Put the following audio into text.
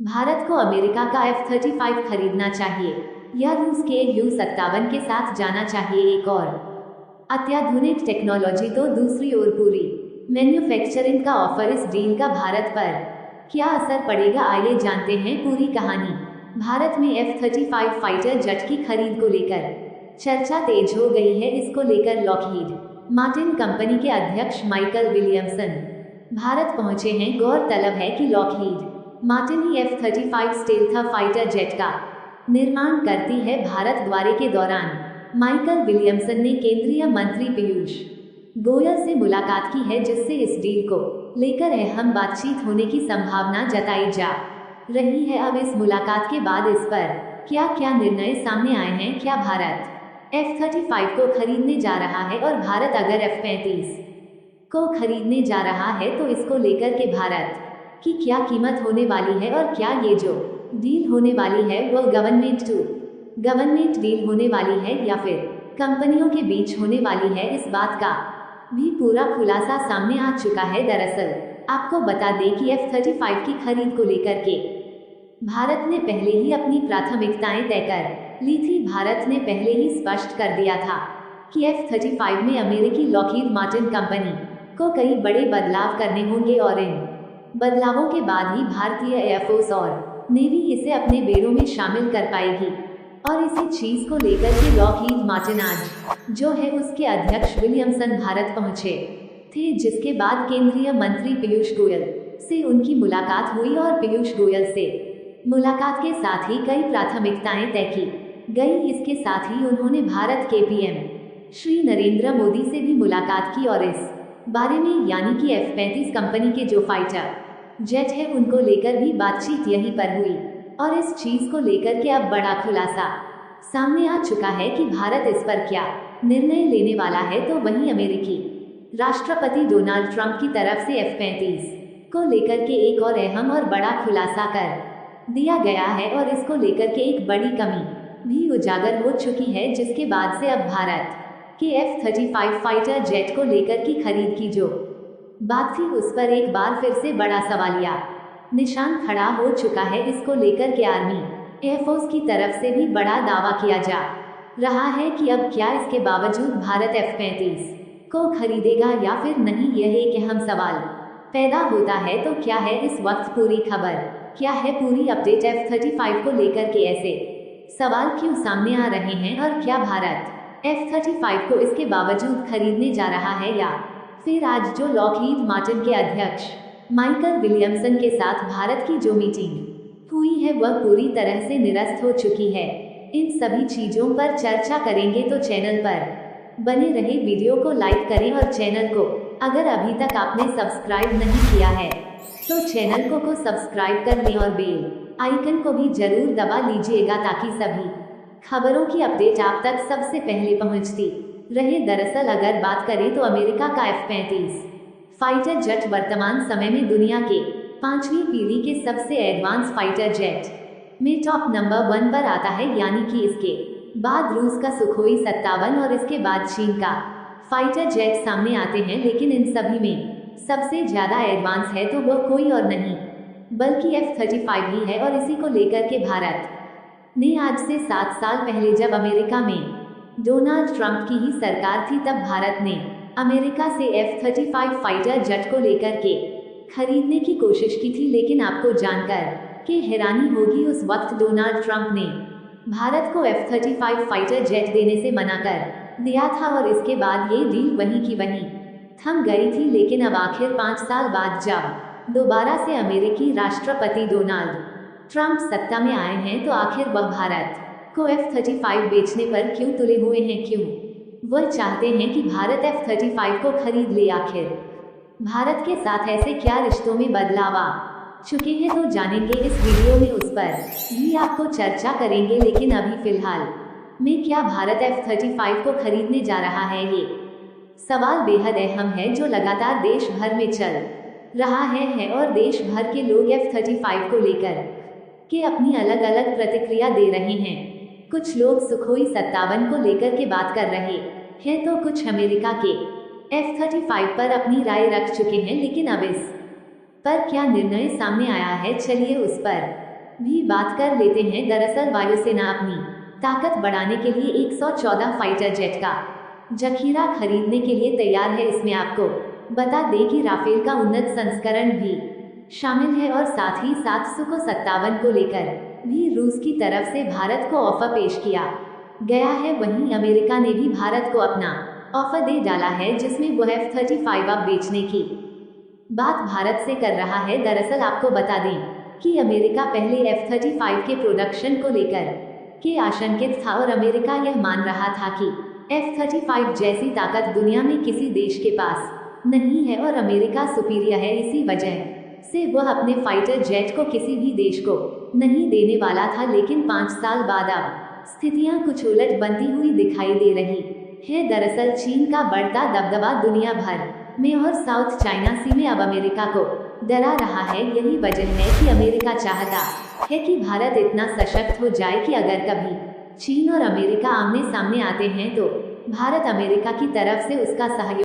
भारत को अमेरिका का F-35 खरीदना चाहिए या रूस के U-57 के साथ जाना चाहिए। एक और अत्याधुनिक टेक्नोलॉजी तो दूसरी ओर पूरी मैन्युफैक्चरिंग का ऑफर। इस डील का भारत पर क्या असर पड़ेगा, आइए जानते हैं पूरी कहानी। भारत में F-35 फाइटर जेट की खरीद को लेकर चर्चा तेज हो गई है। इसको लेकर लॉकहीड मार्टिन कंपनी के अध्यक्ष माइकल विलियमसन भारत पहुंचे हैं। गौरतलब है कि लॉकहीड मार्टिन ही F-35 स्टेल्थ फाइटर जेट का निर्माण करती है। भारत दौरे के दौरान माइकल विलियमसन ने केंद्रीय मंत्री पीयूष गोयल से मुलाकात की है, जिससे इस डील को लेकर अहम बातचीत होने की संभावना जताई जा रही है। अब इस मुलाकात के बाद इस पर क्या क्या निर्णय सामने आए हैं। क्या भारत F-35 को खरीदने जा रहा है, और भारत अगर F-35 को खरीदने जा रहा है तो इसको लेकर के भारत की क्या कीमत होने वाली है, और क्या ये जो डील होने वाली है वो गवर्नमेंट टू गवर्नमेंट डील होने वाली है या फिर कंपनियों के बीच होने वाली है। इस बात का भी पूरा खुलासा सामने आ चुका है। दरअसल आपको बता दें कि F-35 की खरीद को लेकर के भारत ने पहले ही अपनी प्राथमिकताएं तय कर ली थी। भारत ने पहले ही स्पष्ट कर दिया था कि F-35 में अमेरिकी लॉकहीड मार्टिन कंपनी को कई बड़े बदलाव करने होंगे, और इन बदलावों के बाद ही भारतीय एयरफोर्स और नेवी इसे अपने बेड़ों में शामिल कर पाएगी। और इसी चीज को लेकर के लॉकहीड मार्टिन आज जो है उसके अध्यक्ष विलियमसन भारत पहुंचे थे, जिसके बाद केंद्रीय मंत्री पीयूष गोयल से उनकी मुलाकात हुई, और पीयूष गोयल से मुलाकात के साथ ही कई प्राथमिकताएं तय की गई। इसके साथ ही उन्होंने भारत के पीएम श्री नरेंद्र मोदी से भी मुलाकात की, और इस बारे में यानी कि F-35 कंपनी के जो फाइटर जेट है उनको लेकर भी बातचीत यहीं पर हुई। और इस चीज को लेकर के अब बड़ा खुलासा सामने आ चुका है कि भारत इस पर क्या निर्णय लेने वाला है। तो वहीं अमेरिकी राष्ट्रपति डोनाल्ड ट्रंप की तरफ से F-35 को लेकर के एक और अहम और बड़ा खुलासा कर दिया गया है, और इसको लेकर के एक बड़ी कमी भी उजागर हो चुकी है, जिसके बाद से अब भारत के F-35 फाइटर जेट को लेकर की खरीद की जो बात थी उस पर एक बार फिर से बड़ा सवालिया निशान खड़ा हो चुका है। इसको लेकर के आर्मी एयरफोर्स की तरफ से भी बड़ा दावा किया जा रहा है कि अब क्या इसके बावजूद भारत F-35 को खरीदेगा या फिर नहीं, यह एक अहम सवाल पैदा होता है। तो क्या है इस वक्त पूरी खबर, क्या है पूरी अपडेट F-35 को लेकर के ऐसे सवाल क्यों सामने आ रहे हैं, और क्या भारत F-35 को इसके बावजूद खरीदने जा रहा है, या फिर आज जो लॉकहीड मार्टिन के अध्यक्ष माइकल विलियमसन के साथ भारत की जो मीटिंग हुई है वह पूरी तरह से निरस्त हो चुकी है। इन सभी चीजों पर चर्चा करेंगे, तो चैनल पर बने रहे। वीडियो को लाइक करें, और चैनल को अगर अभी तक आपने सब्सक्राइब नहीं किया है तो चैनल को सब्सक्राइब कर लें, और बेल आइकन को भी जरूर दबा लीजिएगा, ताकि सभी खबरों की अपडेट आप तक सबसे पहले पहुंचती रहे। दरअसल अगर बात करें तो अमेरिका का F-35 फाइटर जेट वर्तमान समय में दुनिया के 5वीं पीढ़ी के सबसे एडवांस फाइटर जेट में टॉप नंबर 1 पर आता है, यानी कि इसके बाद रूस का सुखोई 57 और इसके बाद चीन का फाइटर जेट सामने आते हैं। लेकिन इन सभी में सबसे ज्यादा एडवांस है तो वह कोई और नहीं बल्कि F-35 ही है। और इसी को लेकर के भारत ने आज से 7 साल पहले जब अमेरिका में डोनाल्ड ट्रंप की ही सरकार थी, तब भारत ने अमेरिका से F-35 फाइटर जेट को लेकर के खरीदने की कोशिश की थी। लेकिन आपको जानकर के हैरानी होगी, उस वक्त डोनाल्ड ट्रंप ने भारत को F-35 फाइटर जेट देने से मना कर दिया था, और इसके बाद ये डील वहीं की वहीं थम गई थी। लेकिन अब आखिर 5 साल बाद जब दोबारा से अमेरिकी राष्ट्रपति डोनाल्ड ट्रंप सत्ता में आए हैं, तो आखिर वह भारत को F-35 बेचने पर क्यों तुले हुए हैं, क्यों वह चाहते हैं कि भारत F-35 को खरीद ले। आखिर भारत के साथ ऐसे क्या रिश्तों में बदलाव आ चुके हैं, तो जानेंगे इस वीडियो में, उस पर भी आपको चर्चा करेंगे। लेकिन अभी फिलहाल में क्या भारत F-35 को खरीदने जा रहा है, ये सवाल बेहद अहम है, जो लगातार देश भर में चल रहा है और देश भर के लोग F-35 को लेकर के अपनी अलग अलग प्रतिक्रिया दे रहे हैं। कुछ लोग सुखोई 57 को लेकर के बात कर रहे हैं, तो कुछ अमेरिका के F-35 पर अपनी राय रख चुके हैं। लेकिन अब इस पर क्या निर्णय सामने आया है, चलिए उस पर भी बात कर लेते हैं। दरअसल वायुसेना अपनी ताकत बढ़ाने के लिए 114 फाइटर जेट का जखीरा खरीदने के लिए तैयार है। इसमें आपको बता दें कि राफेल का उन्नत संस्करण भी शामिल है और साथ ही साथ Su-57 को लेकर भी रूस की तरफ से भारत को ऑफर पेश किया गया है। वहीं अमेरिका ने भी भारत को अपना ऑफर दे डाला है, जिसमें वो F-35 अब बेचने की बात भारत से कर रहा है। दरअसल आपको बता दें कि अमेरिका पहले F-35 के प्रोडक्शन को लेकर के आशंकित था और अमेरिका यह मान रहा था कि F-35 जैसी ताकत दुनिया में किसी देश के पास नहीं है और अमेरिका सुपीरियर है। इसी वजह से वह अपने फाइटर जेट को किसी भी देश को नहीं देने वाला था। लेकिन 5 साल बाद अब स्थितियां कुछ उलट बनती हुई दिखाई दे रही है। दरअसल चीन का बढ़ता दबदबा दुनिया भर में और साउथ चाइना सी में अब अमेरिका को डरा रहा है। यही वजह है कि अमेरिका चाहता है कि भारत इतना सशक्त हो जाए कि अगर कभी चीन और अमेरिका आमने सामने आते हैं तो भारत अमेरिका की तरफ से उसका सहयोग